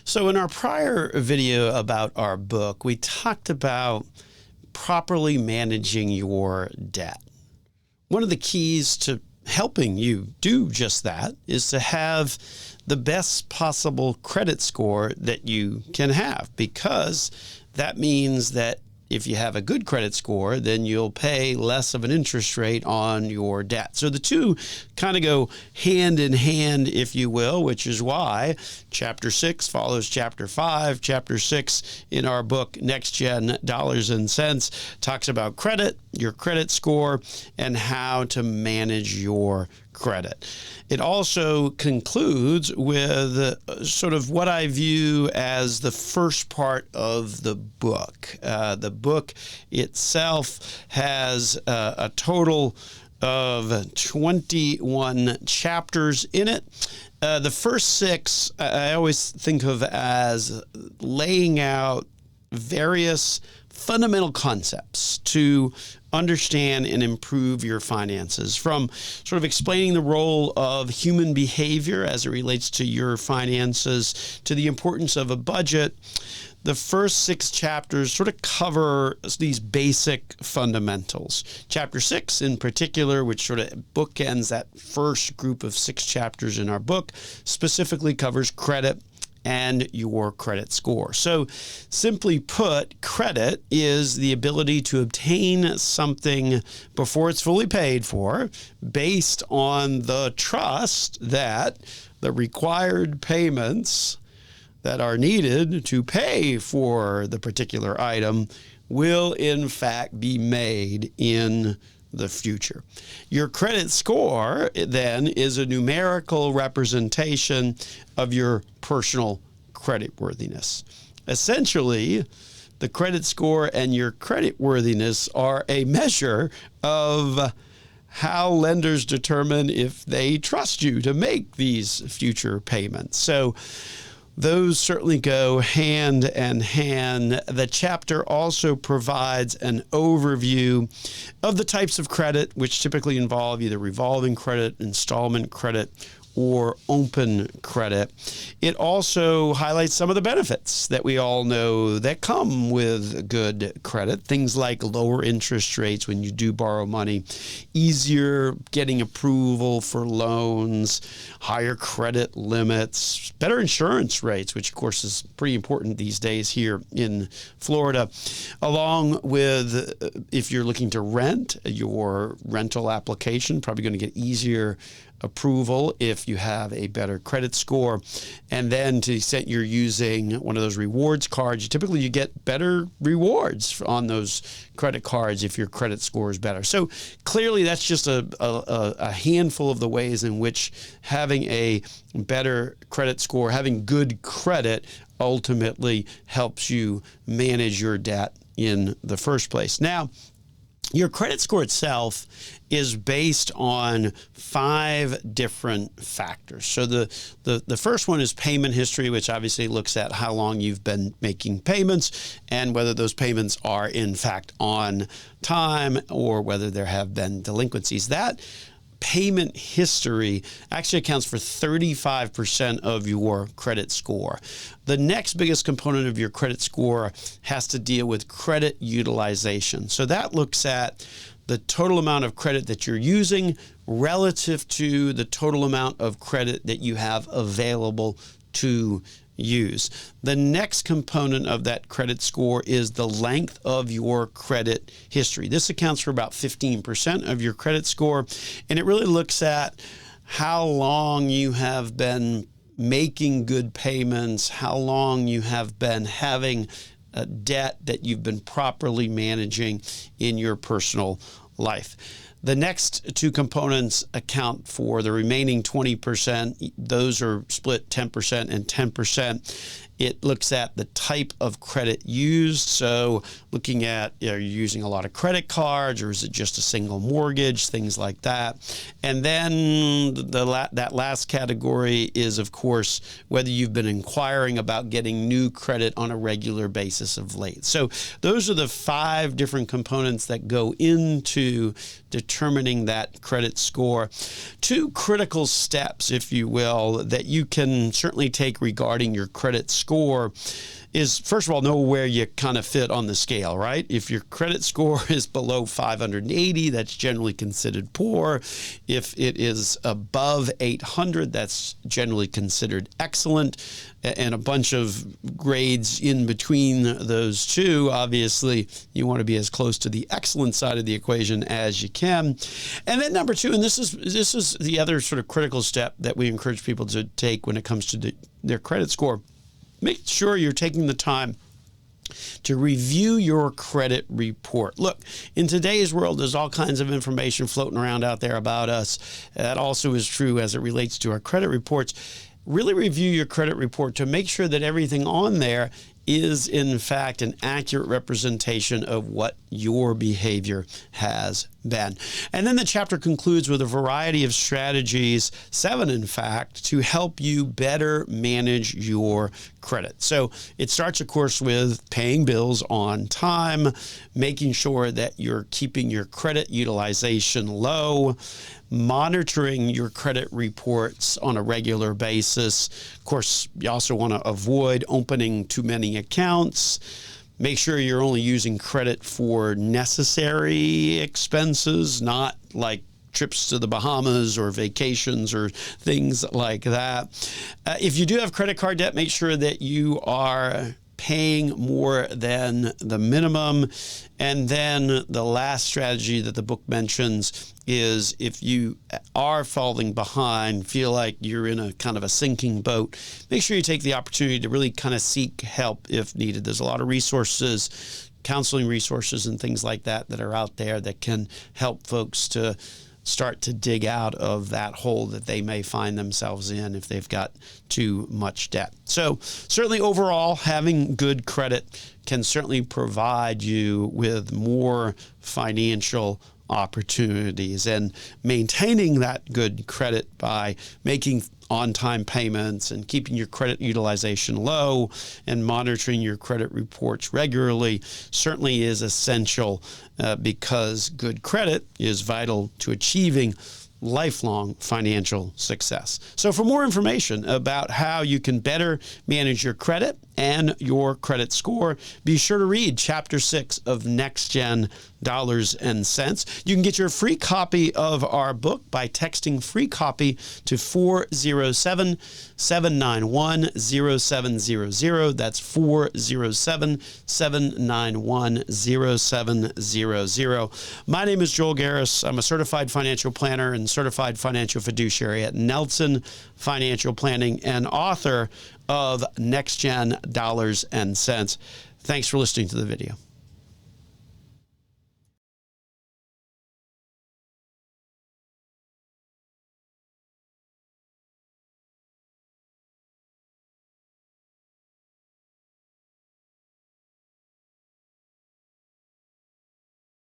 So in our prior video about our book, we talked about properly managing your debt. One of the keys to helping you do just that is to have the best possible credit score that you can have, because that means that if you have a good credit score, then you'll pay less of an interest rate on your debt. So the two kind of go hand in hand, if you will, which is why Chapter 6 follows Chapter 5. Chapter 6 in our book, Next Gen Dollars and Cents, talks about credit, your credit score, and how to manage your credit. It also concludes with sort of what I view as the first part of the book. The book itself has a total of 21 chapters in it. The first 6 I always think of as laying out various fundamental concepts to understand and improve your finances, from sort of explaining the role of human behavior as it relates to your finances to the importance of a budget. The first 6 chapters sort of cover these basic fundamentals. Chapter 6 in particular, which sort of bookends that first group of 6 chapters in our book, specifically covers credit and your credit score. So simply put, credit is the ability to obtain something before it's fully paid for based on the trust that the required payments that are needed to pay for the particular item will in fact be made in the future. Your credit score then is a numerical representation of your personal creditworthiness. Essentially, the credit score and your creditworthiness are a measure of how lenders determine if they trust you to make these future payments. So those certainly go hand in hand. The chapter also provides an overview of the types of credit, which typically involve either revolving credit, installment credit, or open credit. It also highlights some of the benefits that we all know that come with good credit. Things like lower interest rates when you do borrow money, easier getting approval for loans, higher credit limits, better insurance rates, which of course is pretty important these days here in Florida, along with if you're looking to rent, your rental application, probably going to get easier approval if you have a better credit score. And then to the extent you're using one of those rewards cards, typically you get better rewards on those credit cards if your credit score is better. So clearly that's just a handful of the ways in which having a better credit score, having good credit, ultimately helps you manage your debt in the first place. Now, your credit score itself is based on 5 different factors. So the first one is payment history, which obviously looks at how long you've been making payments and whether those payments are in fact on time or whether there have been delinquencies. That payment history actually accounts for 35% of your credit score. The next biggest component of your credit score has to deal with credit utilization. So that looks at the total amount of credit that you're using relative to the total amount of credit that you have available to use. The next component of that credit score is the length of your credit history. This accounts for about 15% of your credit score, and it really looks at how long you have been making good payments, how long you have been having a debt that you've been properly managing in your personal life. The next 2 components account for the remaining 20%. Those are split 10% and 10%. It looks at the type of credit used. So looking at, are you using a lot of credit cards or is it just a single mortgage, things like that. And then that last category is, of course, whether you've been inquiring about getting new credit on a regular basis of late. So those are the 5 different components that go into determining that credit score. 2 critical steps, if you will, that you can certainly take regarding your credit score score is, first of all, know where you kind of fit on the scale, right? If your credit score is below 580, that's generally considered poor. If it is above 800, that's generally considered excellent. And a bunch of grades in between those two. Obviously, you want to be as close to the excellent side of the equation as you can. And then number two, and this is the other sort of critical step that we encourage people to take when it comes to their credit score. Make sure you're taking the time to review your credit report. Look, in today's world, there's all kinds of information floating around out there about us. That also is true as it relates to our credit reports. Really review your credit report to make sure that everything on there is, in fact, an accurate representation of what your behavior has been. And then the chapter concludes with a variety of strategies, 7 in fact, to help you better manage your credit. So it starts, of course, with paying bills on time, making sure that you're keeping your credit utilization low, monitoring your credit reports on a regular basis. Of course, you also want to avoid opening too many accounts. Make sure you're only using credit for necessary expenses, not like trips to the Bahamas or vacations or things like that. If you do have credit card debt, make sure that you are paying more than the minimum. And then the last strategy that the book mentions is if you are falling behind, feel like you're in a kind of a sinking boat, make sure you take the opportunity to really kind of seek help if needed. There's a lot of resources, counseling resources and things like that that are out there that can help folks to start to dig out of that hole that they may find themselves in if they've got too much debt. So certainly overall, having good credit can certainly provide you with more financial opportunities, and maintaining that good credit by making on-time payments and keeping your credit utilization low and monitoring your credit reports regularly certainly is essential because good credit is vital to achieving lifelong financial success. So for more information about how you can better manage your credit and your credit score, be sure to read Chapter 6 of Next Gen Dollars and Cents. You can get your free copy of our book by texting free copy to 407-791-0700. That's 407-791-0700. My name is Joel Garris. I'm a certified financial planner and certified financial fiduciary at Nelson Financial Planning and author of Next Gen Dollars and Cents. Thanks for listening to the video.